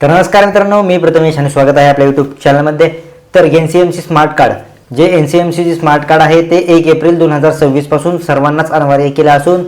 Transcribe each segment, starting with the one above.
तर नमस्कार मित्रांनो, मी प्रथमेश आणि स्वागत आहे आपल्या यूट्यूब चॅनलमध्ये। तर NCMC स्मार्ट कार्ड जे NCMC स्मार्ट कार्ड आहे ते 1 एप्रिल 2026 पासून सर्वांनाच अनिवार्य केले असून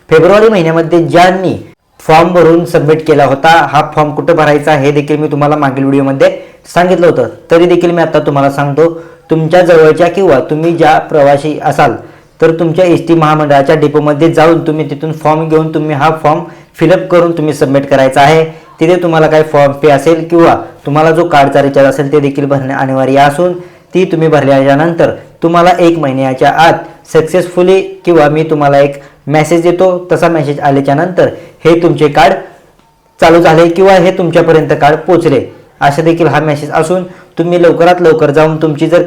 फेब्रुवारी महिन्यामध्ये ज्यांनी फॉर्म भरून सबमिट केला होता, हा फॉर्म कुठे भरायचा हे देखील मी तुम्हाला मागील व्हिडिओमध्ये सांगितलं होतं। तरी देखील मी आता तुम्हाला सांगतो, तुमच्या जवळच्या किंवा तुम्ही ज्या प्रवासी असाल तर तुमच्या एसटी महामंडळाच्या डेपोमध्ये जाऊन तुम्ही तिथून फॉर्म घेऊन तुम्ही हा फॉर्म फिलअप करून तुम्ही सबमिट करायचा आहे। तिथे तुम्हाला काय फॉर्म पे असेल किंवा तुम्हाला जो कार्डचा रिचार्ज असेल ते देखील भरणे अनिवार्य असून ती तुम्ही भरल्यानंतर तुम्हाला 1 महिन्याच्या आत सक्सेसफुली किंवा मी तुम्हाला एक मेसेज देतो, तसा मेसेज आल्याच्या नंतर हे तुमचे कार्ड चालू झाले किंवा हे तुमच्यापर्यंत कार्ड पोहोचले असे देखील हा मेसेज असून तुम्ही लवकरात लवकर जाऊन तुमची जर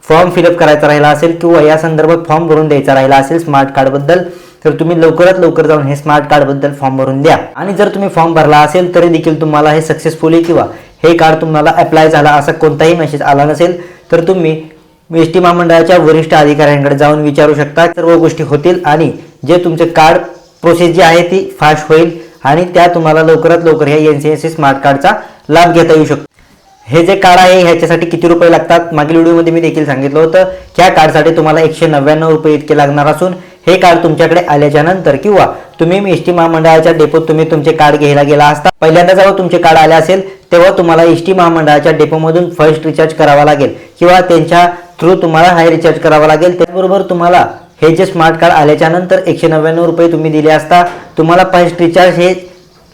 फॉर्म फिलअप करायचा राहिला असेल किंवा या संदर्भात फॉर्म भरून द्यायचा राहिला असेल स्मार्ट कार्ड बद्दल, तर तुम्ही लवकरात लवकर जाऊन हे स्मार्ट कार्ड बद्दल फॉर्म भरून द्या। आणि जर तुम्ही फॉर्म भरला असेल तरी देखील तुम्हाला हे सक्सेसफुली किंवा हे कार्ड तुम्हाला अप्लाय झाला असा कोणताही मेसेज आला नसेल तर तुम्ही एसटी महामंडळाच्या वरिष्ठ अधिकाऱ्यांकडे जाऊन विचारू शकता। सर्व गोष्टी होतील आणि जे तुमचे कार्ड प्रोसेस जी आहे ती फास्ट होईल आणि त्या तुम्हाला लवकरात लवकर या NCMC स्मार्ट कार्डचा लाभ घेता येऊ शकतो। हे जे कार्ड आहे ह्याच्यासाठी किती रुपये लागतात मागील व्हिडिओमध्ये मी देखील सांगितलं होतं। त्या कार्डसाठी तुम्हाला 199 रुपये इतके लागणार असून हे कार्ड तुमच्याकडे आल्याच्या नंतर किंवा तुम्ही एसटी महामंडळाच्या डेपोत तुम्ही तुमचे कार्ड घ्यायला गेला असता, पहिल्यांदा जेव्हा तुमचे कार्ड आले असेल तेव्हा तुम्हाला एसटी महामंडळाच्या डेपोमधून फर्स्ट रिचार्ज करावा लागेल किंवा त्यांच्या थ्रू तुम्हाला हाय रिचार्ज करावा लागेल। त्याचबरोबर तुम्हाला हे जे स्मार्ट कार्ड आल्याच्या नंतर 199 रुपये तुम्ही दिले असता तुम्हाला फर्स्ट रिचार्ज हे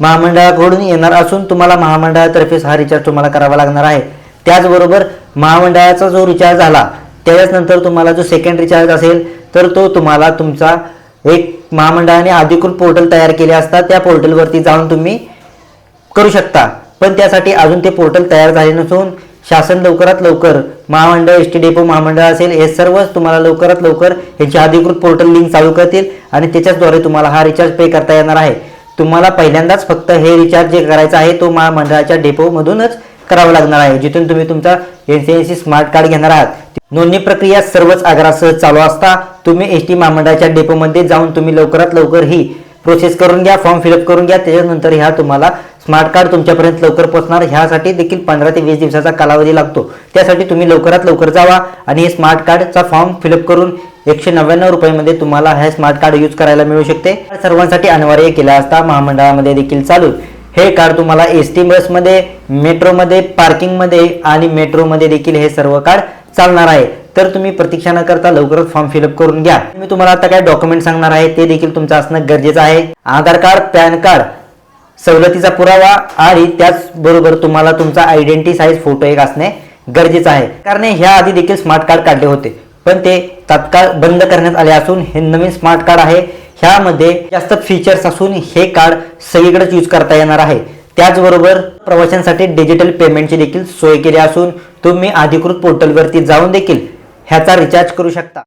महामंडळाकडून येणार असून तुम्हाला महामंडळातर्फे हा रिचार्ज तुम्हाला करावा लागणार आहे। त्याचबरोबर महामंडळाचा जो रिचार्ज झाला त्याच्याच नंतर तुम्हाला जो सेकंड रिचार्ज असेल तर तो तुम्हाला तुमचा एक महामंडळाने अधिकृत पोर्टल तयार केले असतात, त्या पोर्टलवरती जाऊन तुम्ही करू शकता। पण त्यासाठी अजून ते पोर्टल तयार झाले नसून शासन लवकरात लवकर महामंडळ एसटी डेपो महामंडळ असेल हे सर्वच तुम्हाला लवकरात लवकर याची अधिकृत पोर्टल लिंक चालू करतील आणि त्याच्याद्वारे तुम्हाला हा रिचार्ज पे करता येणार आहे। तुम्हाला पहिल्यांदाच फक्त हे रिचार्ज जे करायचा आहे तो महामंडळाच्या डेपोमधूनच करावा लागणार आहे, जिथून तुम्ही तुमचा NCMC स्मार्ट कार्ड घेणार आहात। नोंदणी प्रक्रिया सर्वच आग्रहासह चालू असता तुम्ही एसटी महामंडळाच्या डेपोमध्ये जाऊन तुम्ही लवकरात लवकर ही प्रोसेस करून घ्या, फॉर्म फिलअप करून घ्या। त्याच्यानंतर ह्या तुम्हाला स्मार्ट कार्ड तुमच्यापर्यंत लवकर पोहोचणार। ह्यासाठी देखील 15 ते 20 दिवसाचा कालावधी लागतो, त्यासाठी तुम्ही लवकरात लवकर जावा आणि हे स्मार्ट कार्डचा फॉर्म फिलअप करून 199 रुपयामध्ये तुम्हाला हे स्मार्ट कार्ड यूज करायला मिळू शकते। सर्वांसाठी अनिवार्य केला असता महामंडळामध्ये देखील चालू हे कार्ड तुम्हाला एसटी बसमध्ये, मेट्रोमध्ये, पार्किंगमध्ये आणि मेट्रोमध्ये देखील हे सर्व कार्ड चालणार आहे। तर तुम्ही प्रतीक्षा न करता लवकरच फॉर्म फिलअप करून घ्या। मी तुम्हाला आता काय डॉक्युमेंट सांगणार आहे ते देखील तुमचं असणं गरजेचं आहे। आधार कार्ड, पॅन कार्ड, सवलतीचा पुरावा आणि त्याचबरोबर तुम्हाला तुमचा आयडेंटिटी साईज फोटो एक असणे गरजेचं आहे। कारण ह्या आधी देखील स्मार्ट कार्ड काढले होते पण ते तात्काळ बंद करण्यात आले असून हे नवीन स्मार्ट कार्ड आहे। ह्यामध्ये जास्त फीचर्स असून हे कार्ड सगळीकडेच यूज करता येणार आहे। त्याचबरोबर प्रवाशांसाठी डिजिटल पेमेंटची देखील सोय केली असून तुम्ही अधिकृत पोर्टलवरती जाऊन देखील ह्याचा रिचार्ज करू शकता।